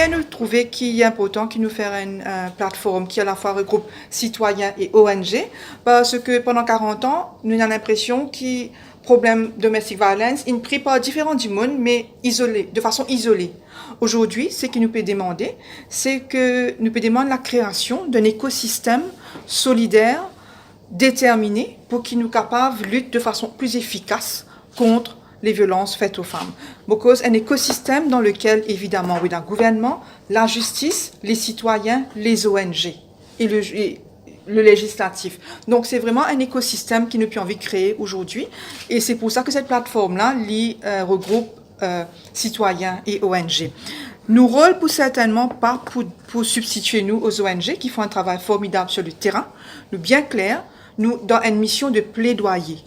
nous trouvé qu'il est important qu'il nous fasse une plateforme qui à la fois regroupe citoyens et ONG, parce que pendant 40 ans, nous avons l'impression que problème domestic violence, il ne prie pas différent du monde, mais isolé, de façon isolée. Aujourd'hui, ce que nous peut demander, c'est que nous peut demander la création d'un écosystème solidaire, déterminé, pour qu'il nous capable de lutter de façon plus efficace contre les violences faites aux femmes. Because un écosystème dans lequel, évidemment, oui, le gouvernement, la justice, les citoyens, les ONG et le législatif. Donc, c'est vraiment un écosystème qui nous peut envie de créer aujourd'hui. Et c'est pour ça que cette plateforme-là regroupe citoyens et ONG. Nos rôles, pour certainement pas pour substituer nous aux ONG qui font un travail formidable sur le terrain. Nous, bien clair, nous, dans une mission de plaidoyer.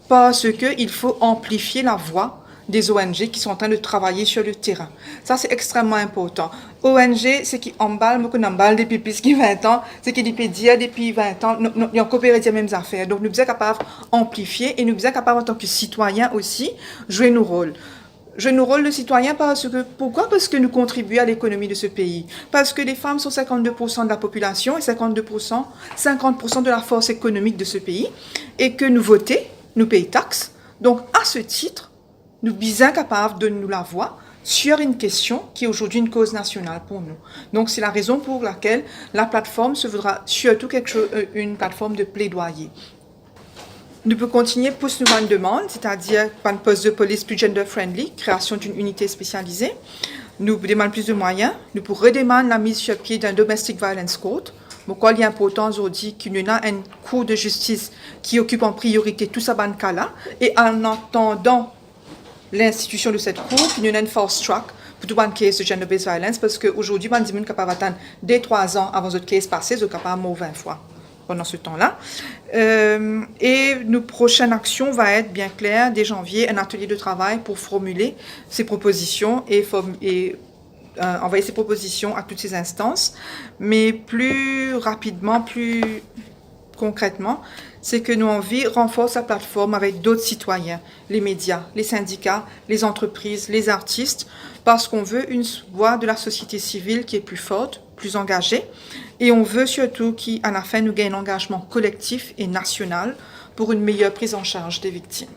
Parce qu'il faut amplifier la voix des ONG qui sont en train de travailler sur le terrain. Ça, c'est extrêmement important. ONG, c'est qui emballe, moi, qu'on emballe depuis plus de 20 ans, c'est qui depuis 20 ans, nous ont coopéré les mêmes affaires. Donc, nous sommes capables d'amplifier et nous sommes capables, en tant que citoyens aussi, jouer nos rôles. Jouer nos rôles de citoyens pourquoi? Parce que nous contribuons à l'économie de ce pays. Parce que les femmes sont 52% de la population et 50% de la force économique de ce pays. Et que nous votons, nous payons taxes. Donc, à ce titre, nous sommes capables de nous la voix sur une question qui est aujourd'hui une cause nationale pour nous. Donc, c'est la raison pour laquelle la plateforme se voudra surtout une plateforme de plaidoyer. Nous pouvons continuer pour ce nouvelle demande, c'est-à-dire un poste de police plus gender-friendly, création d'une unité spécialisée. Nous demandons plus de moyens. Nous pouvons redemander la mise sur pied d'un domestic violence court. Pourquoi il est important aujourd'hui qu'il y ait un cour de justice qui occupe en priorité tout ce cas-là, et en attendant l'institution de cette cour, qu'il y ait un fast track pour tout un case de gender-based violence, parce qu'aujourd'hui, on est capable d'attendre dès 3 ans avant votre case passé, vous êtes capable de mourir 20 fois pendant ce temps-là. Et nos prochaines actions va être bien claires, dès janvier, un atelier de travail pour formuler ces propositions et envoyer ces propositions à toutes ces instances. Mais plus rapidement, plus concrètement, c'est que nous envie renforcer la plateforme avec d'autres citoyens, les médias, les syndicats, les entreprises, les artistes, parce qu'on veut une voix de la société civile qui est plus forte, plus engagée, et on veut surtout qu'à la fin, nous gagnons un engagement collectif et national pour une meilleure prise en charge des victimes.